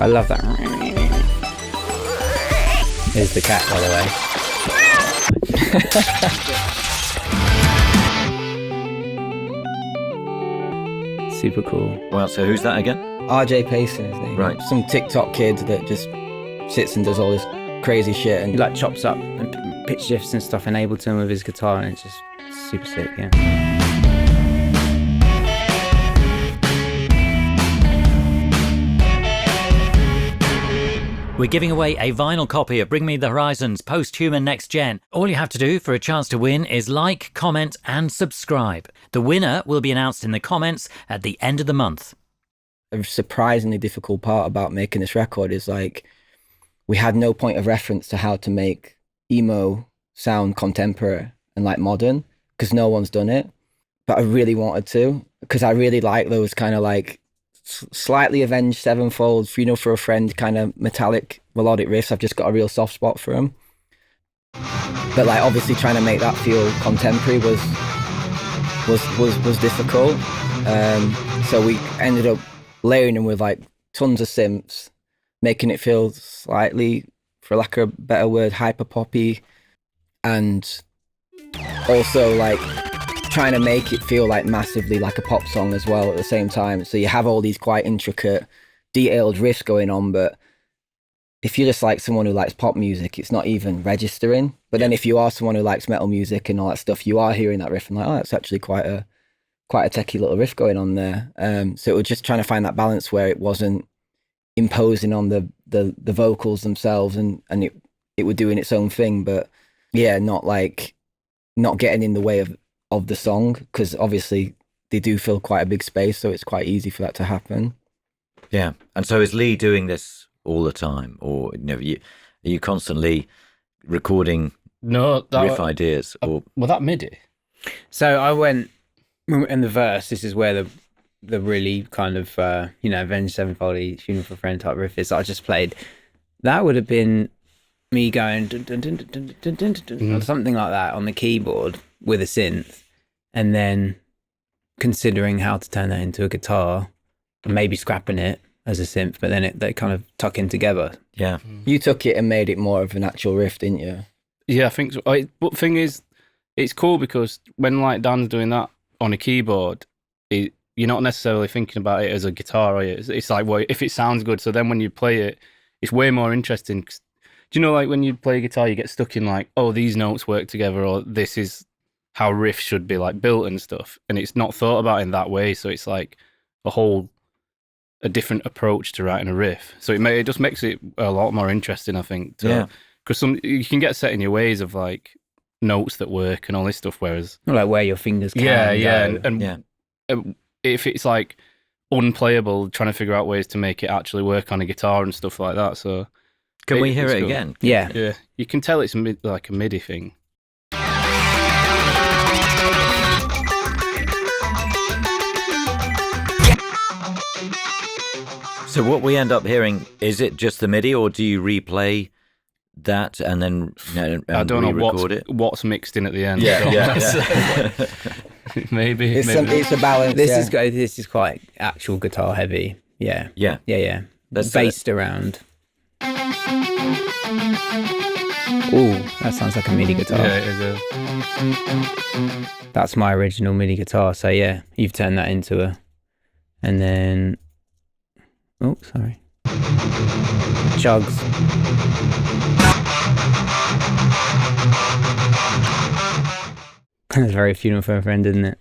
I love that. Here's the cat, by the way. Super cool. Well, so who's that again? RJ Payson, his name. Right. Some TikTok kid that just sits and does all this crazy shit. And He like chops up and pitch shifts and stuff in Ableton with his guitar, and it's just super sick, yeah. We're giving away a vinyl copy of Bring Me the Horizon's Post-Human Next Gen. All you have to do for a chance to win is like, comment and subscribe. The winner will be announced in the comments at the end of the month. a surprisingly difficult part about making this record is like, we had no point of reference to how to make emo sound contemporary and like modern, because no one's done it. But I really wanted to, because I really like those kind of like slightly Avenged Sevenfold, Funeral for a Friend kind of metallic melodic riffs. I've just got a real soft spot for them. But like obviously trying to make that feel contemporary was difficult. So we ended up layering them with like tons of synths, making it feel slightly, for lack of a better word, hyper poppy, and also like trying to make it feel like massively like a pop song as well at the same time. So you have all these quite intricate, detailed riffs going on, but if you're just like someone who likes pop music, it's not even registering. But then if you are someone who likes metal music and all that stuff, you are hearing that riff and like, oh, that's actually quite a techie little riff going on there. So it was just trying to find that balance where it wasn't imposing on the vocals themselves, and it were doing its own thing, but yeah, not getting in the way of the song, because obviously they do fill quite a big space, so it's quite easy for that to happen. Yeah. And so is Lee doing this all the time, or are you constantly recording riff ideas? Or that MIDI? So I went in the verse. This is where the really kind of Avenged Sevenfold, Funeral for a Friend type riff is. I just played. That would have been me going dun, dun, dun, dun, dun, dun, dun, dun, or something like that on the keyboard with a synth, and then considering how to turn that into a guitar and maybe scrapping it as a synth, but then they kind of tuck in together. Yeah. You took it and made it more of an actual riff, didn't you? Yeah, I think so. But the thing is, it's cool because when like Dan's doing that on a keyboard, you're not necessarily thinking about it as a guitar, are you? It's like, well, if it sounds good, so then when you play it, it's way more interesting. Do you know, like when you play guitar, you get stuck in like, oh, these notes work together, or this is how riffs should be like built and stuff, and it's not thought about in that way. So it's like a different approach to writing a riff. So it just makes it a lot more interesting, I think. Because you can get set in your ways of like notes that work and all this stuff, whereas Like where your fingers can and if it's like unplayable, trying to figure out ways to make it actually work on a guitar and stuff like that. So can we hear it cool. again? Yeah. You can tell it's like a MIDI thing. So what we end up hearing, is it just the MIDI, or do you replay that and then I don't know what's mixed in at the end. Yeah. maybe it's a balance. This is quite actual guitar heavy. Yeah. That's based around. Ooh, that sounds like a MIDI guitar. Yeah, it is. That's my original MIDI guitar. So yeah, you've turned that into and then, oh, sorry. Chugs. That's very Funeral for a Friend, isn't it?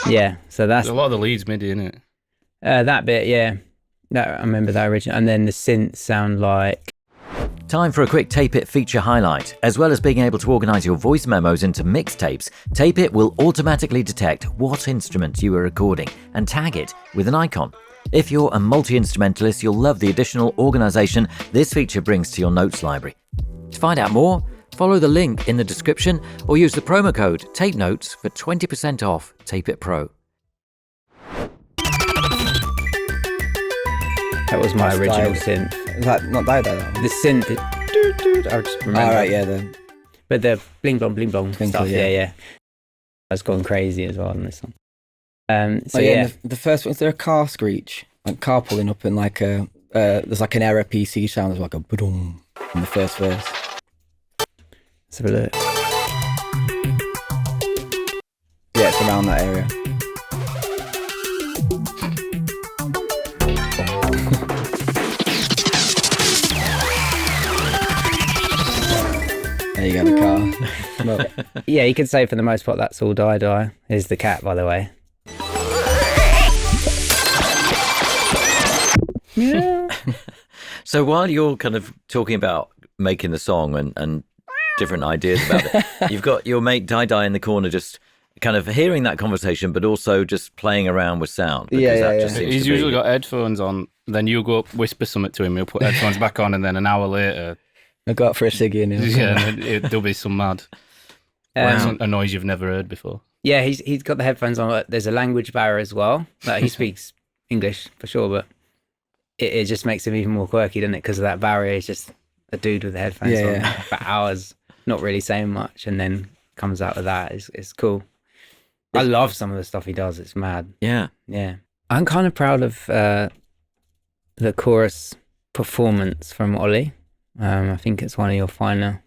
Yeah, so that's... There's a lot of the leads MIDI, isn't it? That bit, yeah. I remember that original. And then the synths sound like... Time for a quick Tapeit feature highlight. As well as being able to organise your voice memos into mixtapes, Tapeit will automatically detect what instrument you are recording and tag it with an icon. If you're a multi-instrumentalist, you'll love the additional organisation this feature brings to your notes library. To find out more, follow the link in the description or use the promo code TAPENOTES for 20% off Tapeit Pro. That was my original synth. Is that not that? The synth is... I just remember. All right, yeah. But the bling blong Twinkle, stuff, yeah. That's gone crazy as well on this song. The first one, is there a car screech? Like car pulling up in like a there's like an error PC sound, there's like a boom in the first verse. Let's have a look. Yeah, it's around that area. There you go, the car. Look. Yeah, you could say for the most part that's all die. Here's the cat, by the way. Yeah. So while you're kind of talking about making the song and different ideas about it, you've got your mate Die in the corner just kind of hearing that conversation, but also just playing around with sound. Yeah. He's usually got headphones on, then you'll go up, whisper something to him, he'll put headphones back on, and then an hour later... I got for a ciggy in it. Yeah, there'll be some mad... a noise you've never heard before. Yeah, he's got the headphones on. There's a language barrier as well. Like, he speaks English for sure, but it just makes him even more quirky, doesn't it? Because of that barrier. He's just a dude with the headphones on for hours, not really saying much, and then comes out with that. It's cool. I love some of the stuff he does. It's mad. Yeah. I'm kind of proud of the chorus performance from Ollie. I think it's one of your finer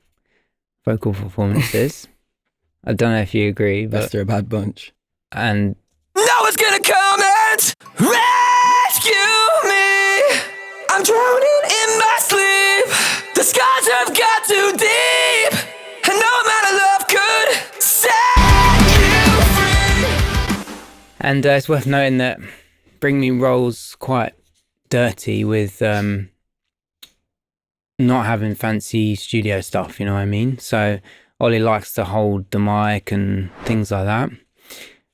vocal performances. I don't know if you agree, but Best they're a bad bunch. And no one's gonna come and rescue me. I'm drowning in my sleep. The scars have got too deep, and no amount of love could set you free. And it's worth noting that Bring Me rolls quite dirty with not having fancy studio stuff, you know what I mean? So Ollie likes to hold the mic and things like that.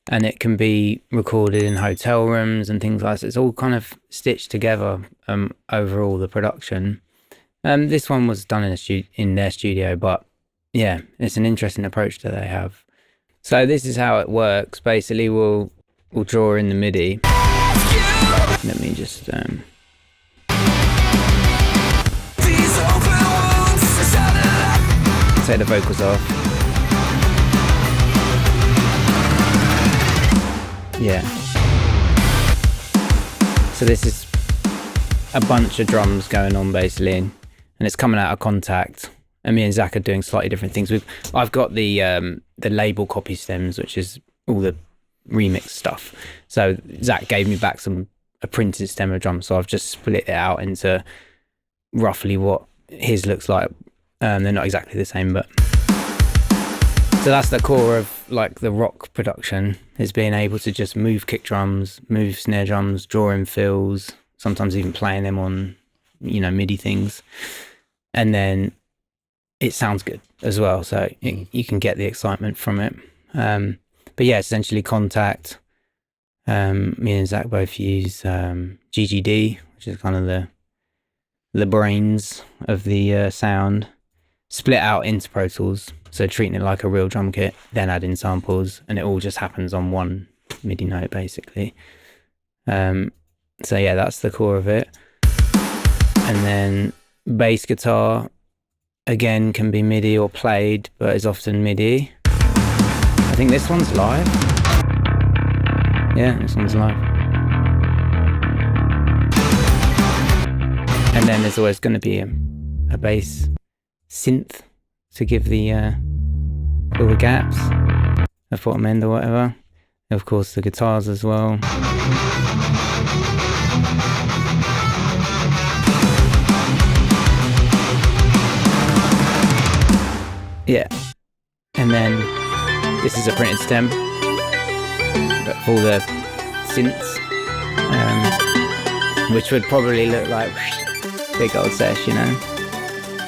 And it can be recorded in hotel rooms and things like that. It's all kind of stitched together overall, the production. This one was done in their studio, but yeah, it's an interesting approach that they have. So this is how it works. Basically, we'll draw in the MIDI. Let me just take the vocals off. Yeah. So this is a bunch of drums going on basically, and it's coming out of Contact. And me and Zach are doing slightly different things. I've got the label copy stems, which is all the remix stuff. So Zach gave me back a printed stem of drums, so I've just split it out into roughly what his looks like. They're not exactly the same, but so that's the core of like the rock production, is being able to just move kick drums, move snare drums, draw in fills, sometimes even playing them on, MIDI things, and then it sounds good as well. So you can get the excitement from it. But yeah, essentially Contact. Me and Zach both use GGD, which is kind of the brains of the sound, split out into Pro Tools, so treating it like a real drum kit, then add in samples, and it all just happens on one MIDI note basically. So yeah, that's the core of it. And then bass guitar, again, can be MIDI or played, but is often MIDI. I think this one's live. Yeah, this one's live. And then there's always going to be a bass synth to give all the gaps of bottom end or whatever. And of course, the guitars as well. Yeah. And then this is a printed stem for all the synths, which would probably look like big old sesh,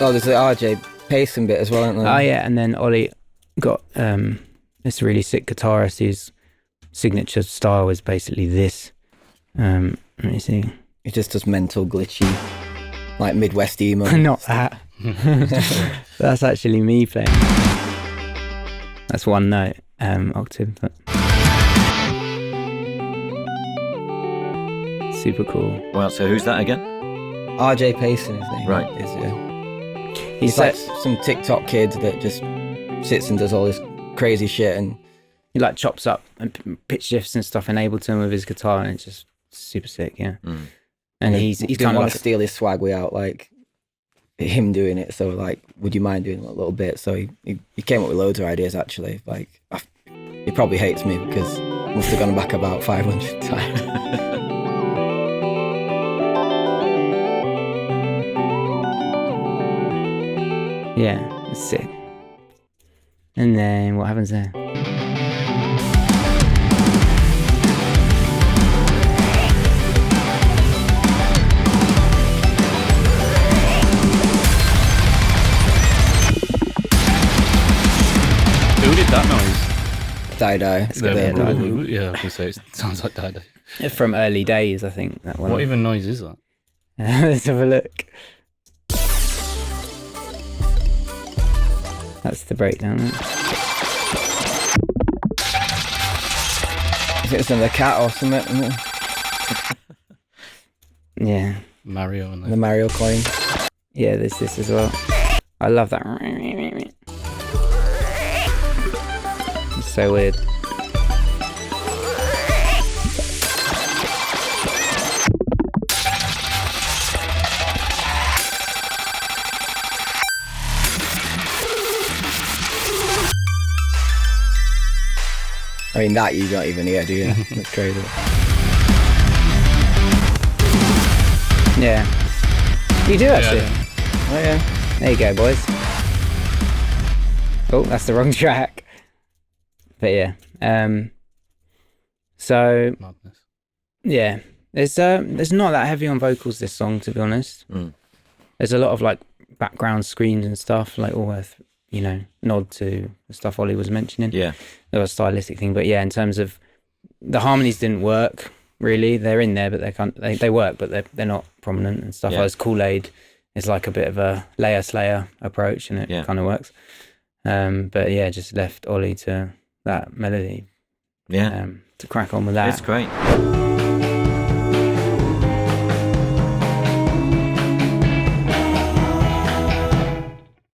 Oh, there's the RJ Payson bit as well, isn't there? Oh yeah, and then Ollie got this really sick guitarist whose signature style is basically this. Let me see. He just does mental glitchy, like Midwest emo. Not that. That's actually me playing. That's one note, octave. But super cool. Well, so who's that again? RJ Payson, his name. Right. Is, He's like some TikTok kid that just sits and does all this crazy shit, and he like chops up and pitch shifts and stuff in Ableton with his guitar, and it's just super sick, yeah. And he's didn't kind of want like to steal his swag without like him doing it. So like, would you mind doing a little bit? So he came up with loads of ideas actually. Like he probably hates me because I must have gone back about 500 times. yeah, it's sick. And then what happens there? Who did that noise? Die. Yeah, I was gonna say it sounds like Die. From early days, I think that one. What even noise is that? Let's have a look. That's the breakdown. Is it some of the cat or something? Isn't it? Yeah, Mario and The Mario coin. yeah. There's this as well. I love that. It's so weird. I mean, that you don't even hear, do you? That's crazy. Yeah, you do actually. Oh yeah. There you go, boys. Oh, that's the wrong track. But yeah, so madness. yeah, there's not that heavy on vocals this song, to be honest. There's a lot of like background screams and stuff, like all worth, you know, nod to the stuff Ollie was mentioning. Yeah. There was a stylistic thing, but yeah, in terms of the harmonies didn't work really. They're in there, but they work, but they're not prominent and stuff. Yeah. Like CriEd is like a bit of a layer slayer approach, and it kind of works. But yeah, just left Ollie to that melody. Yeah. To crack on with that. It's great.